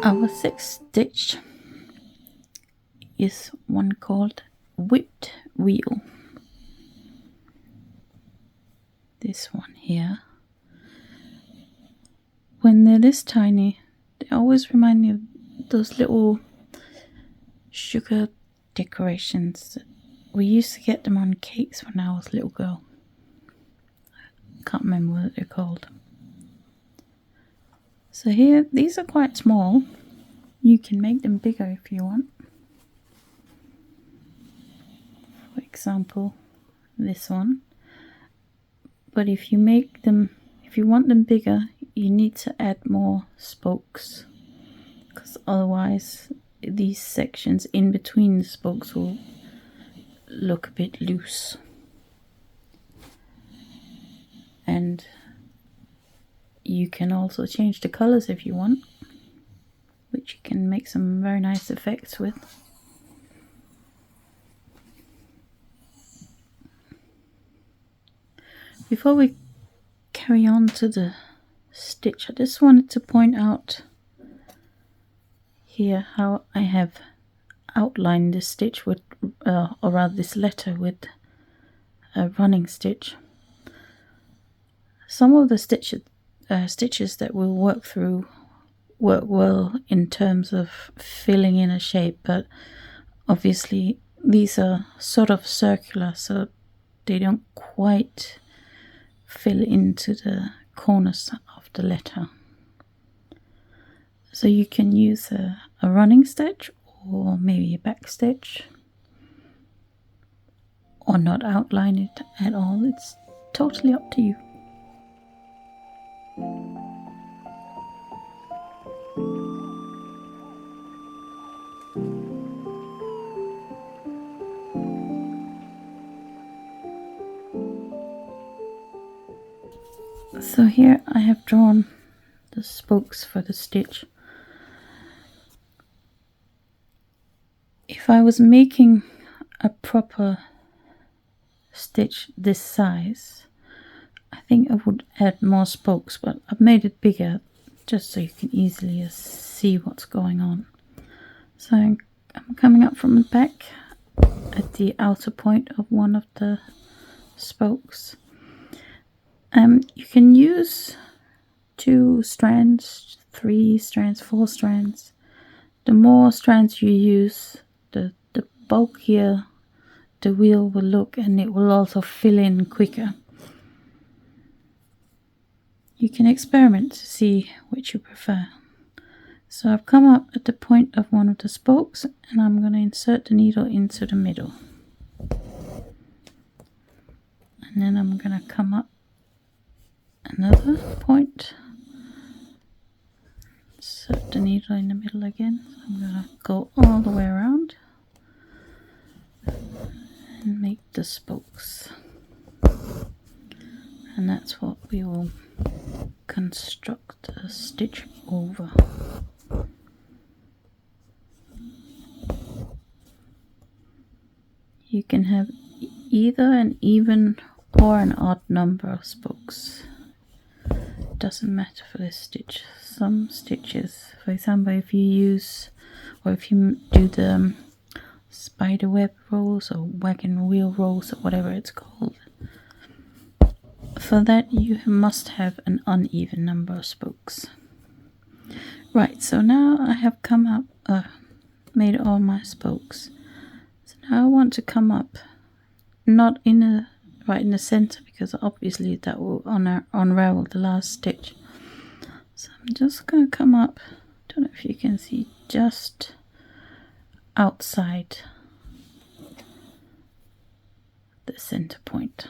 Our sixth stitch is one called whipped wheel. This one here. When they're this tiny, they always remind me of those little sugar decorations. We used to get them on cakes when I was a little girl. I can't remember what they're called. So here, these are quite small. You can make them bigger if you want. For example, this one. But if you want them bigger, you need to add more spokes, because otherwise these sections in between the spokes will look a bit loose. And you can also change the colors if you want, which you can make some very nice effects with. Before we carry on to the stitch, I just wanted to point out here how I have outlined this stitch with, or rather this letter with a running stitch. Some of the stitches that we'll work through work well in terms of filling in a shape, but obviously these are sort of circular, so they don't quite fill into the corners of the letter. So you can use a running stitch or maybe a back stitch, or not outline it at all. It's totally up to you. So here I have drawn the spokes for the stitch. If I was making a proper stitch this size, I think I would add more spokes, but I've made it bigger just so you can easily see what's going on. So I'm coming up from the back at the outer point of one of the spokes. You can use 2 strands, 3 strands, 4 strands. The more strands you use, the bulkier the wheel will look, and it will also fill in quicker. You can experiment to see which you prefer. So I've come up at the point of one of the spokes, and I'm going to insert the needle into the middle. And then I'm going to come up another point, insert the needle in the middle again. So I'm going to go all the way around and make the spokes, and that's what we will construct a stitch over. You can have either an even or an odd number of spokes. It doesn't matter for this stitch. Some stitches, for example, if you do the spider web rolls or wagon wheel rolls or whatever it's called, for that you must have an uneven number of spokes. Right, so now I have come up, made all my spokes. So now I want to come up, not right in the center, because obviously that will unravel the last stitch. So I'm just going to come up, don't know if you can see, just outside the center point.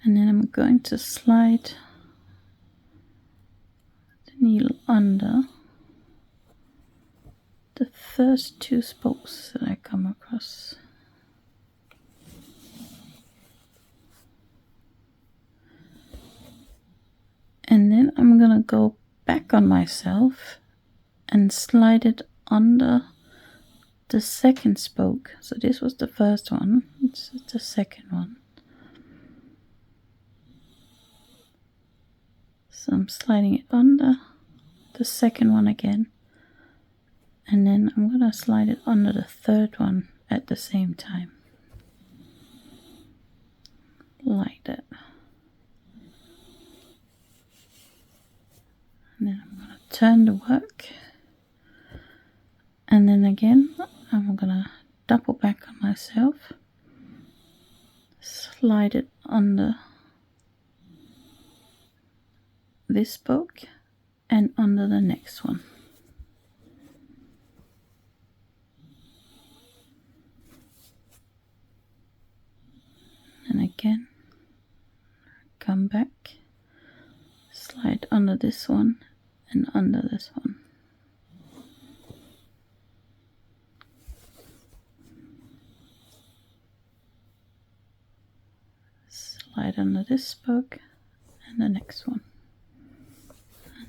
And then I'm going to slide the needle under the first 2 spokes that I come across. And then I'm going to go back on myself and slide it under the second spoke. So this was the first one, this is the second one. So I'm sliding it under the second one again, and then I'm gonna slide it under the third one at the same time, like that. And then I'm gonna turn the work, and then again I'm gonna double back on myself, slide it under this spoke and under the next one. And again, come back, slide under this one and under this one. Slide under this spoke and the next one.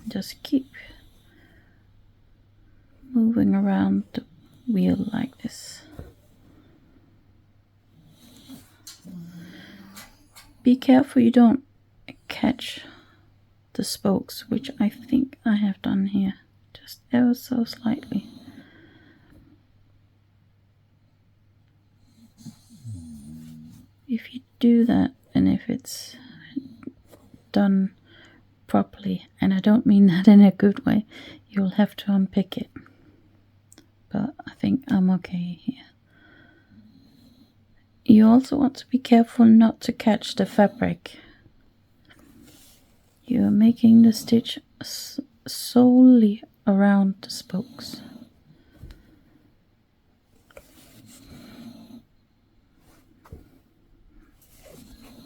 And just keep moving around the wheel like this. Be careful you don't catch the spokes, which I think I have done here, just ever so slightly. If you do that, and if it's done properly, and I don't mean that in a good way, you'll have to unpick it. But I think I'm okay here. You also want to be careful not to catch the fabric. You're making the stitch solely around the spokes.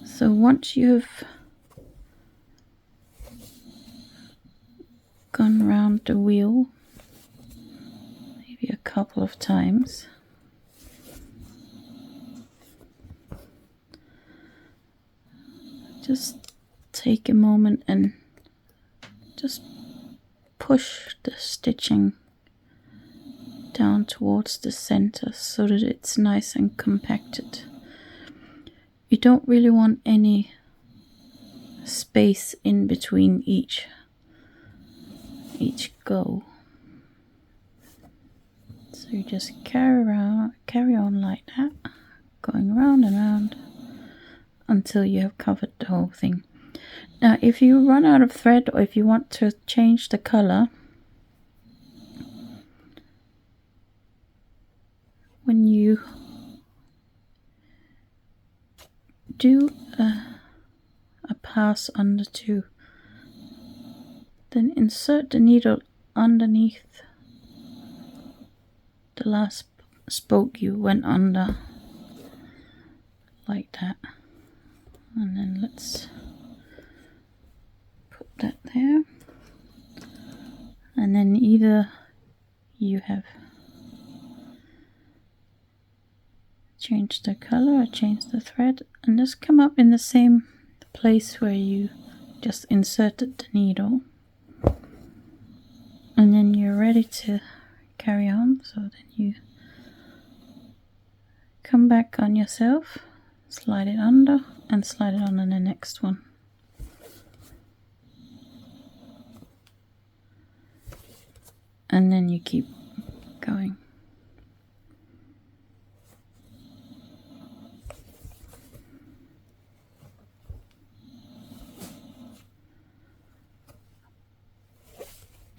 So once you've gone round the wheel, maybe a couple of times, just take a moment and just push the stitching down towards the center so that it's nice and compacted. You don't really want any space in between each go. So you just carry on like that, going round and round until you have covered the whole thing. Now if you run out of thread, or if you want to change the color, when you do a pass on the two, then insert the needle underneath the last spoke you went under, like that. And then let's put that there. And then either you have changed the color or changed the thread, and just come up in the same place where you just inserted the needle. And then you're ready to carry on. So then you come back on yourself, slide it under, and slide it on the next one. And then you keep going.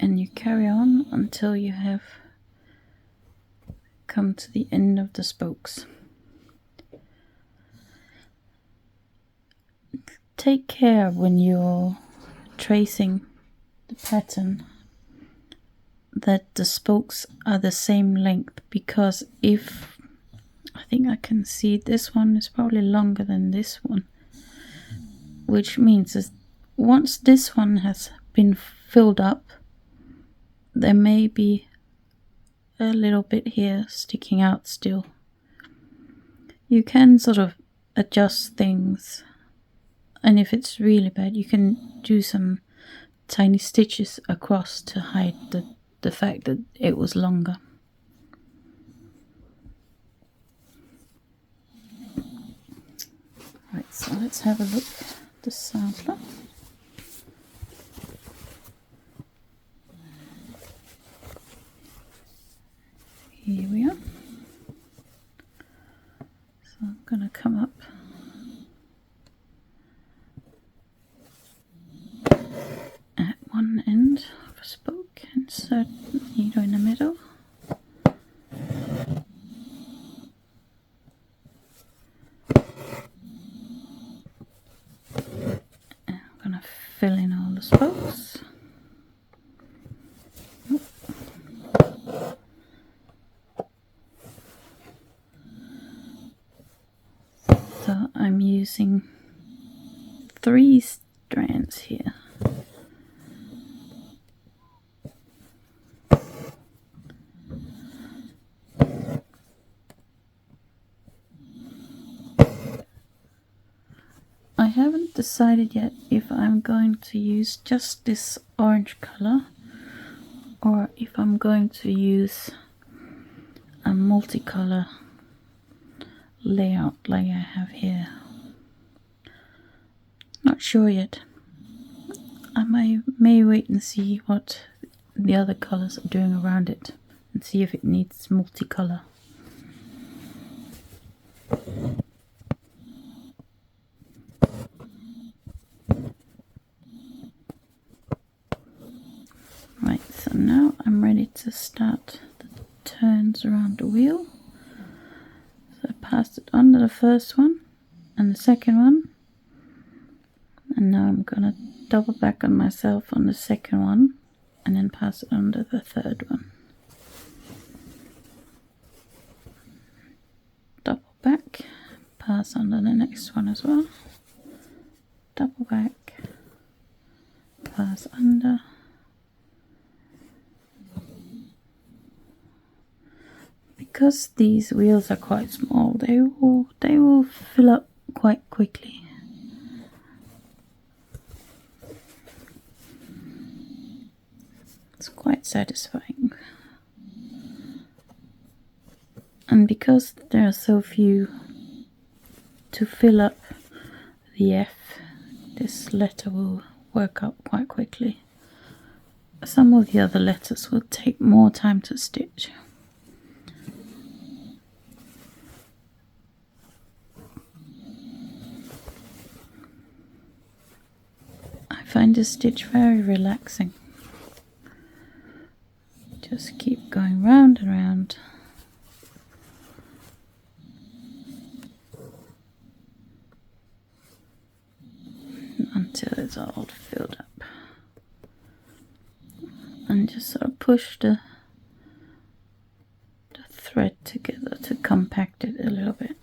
And you carry on until you have come to the end of the spokes. Take care when you're tracing the pattern that the spokes are the same length, because if I think I can see this one is probably longer than this one, which means that once this one has been filled up, there may be a little bit here sticking out still. You can sort of adjust things, and if it's really bad, you can do some tiny stitches across to hide the fact that it was longer. Right, so let's have a look at the sampler. gonna come up at one end of a spoke, insert the needle in the middle. And I'm gonna fill in all the spokes. So I'm using 3 strands here. I haven't decided yet if I'm going to use just this orange color or if I'm going to use a multicolor layout like I have here. Not sure yet. I may wait and see what the other colors are doing around it and see if it needs multicolor. Right, so now I'm ready to start the turns around the wheel. So I passed it under the first one and the second one, and now I'm gonna double back on myself on the second one and then pass it under the third one. Double back, pass under the next one as well. Double back, pass under. Because these wheels are quite small, they will fill up quite quickly. It's quite satisfying. And because there are so few to fill up the F, this letter will work up quite quickly. Some of the other letters will take more time to stitch. I find this stitch very relaxing. Just keep going round and round. Until it's all filled up. And just sort of push the thread together to compact it a little bit.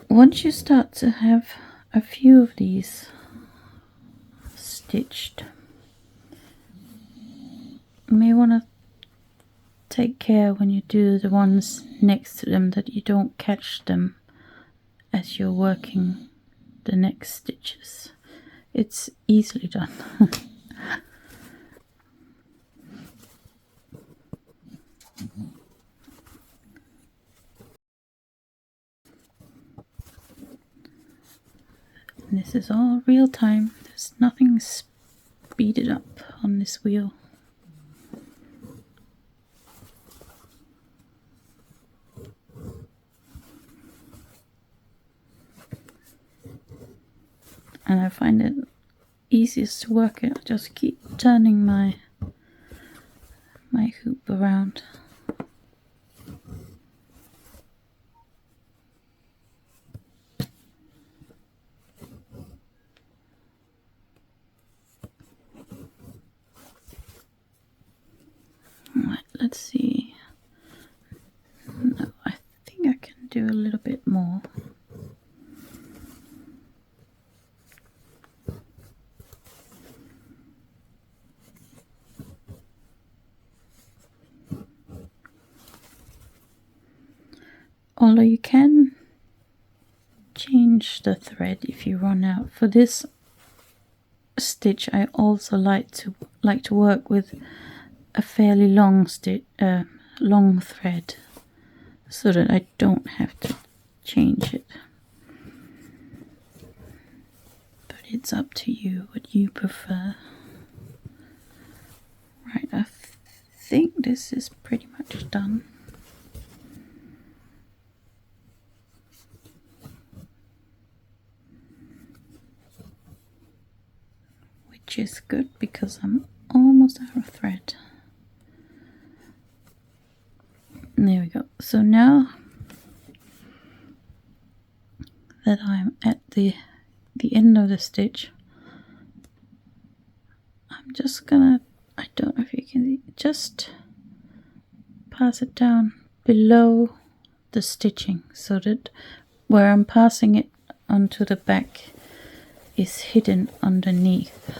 Once you start to have a few of these stitched, you may want to take care when you do the ones next to them that you don't catch them as you're working the next stitches. It's easily done. This is all real time. There's nothing speeded up on this wheel. And I find it easiest to work it. I just keep turning my hoop around. Right, let's see. No, I think I can do a little bit more. Although you can change the thread if you run out. For this stitch, I also like to work with a fairly long long thread, so that I don't have to change it. it's up to you what you prefer. Right, I think this is pretty much done. Which is good because I'm almost out of thread. And there we go. So now that I'm at the end of the stitch, I'm just gonna, I don't know if you can see, just pass it down below the stitching so that where I'm passing it onto the back is hidden underneath,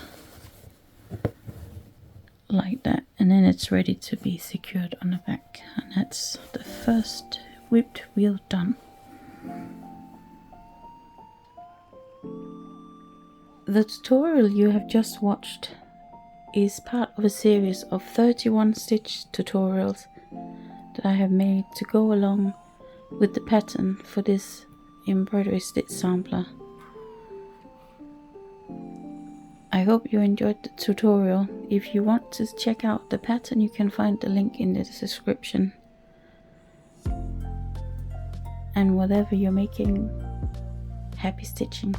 like that, and then it's ready to be secured on the back. And that's the first whipped wheel done. The tutorial you have just watched is part of a series of 31 stitch tutorials that I have made to go along with the pattern for this embroidery stitch sampler. I hope you enjoyed the tutorial. If you want to check out the pattern, you can find the link in the description. And whatever you're making, happy stitching.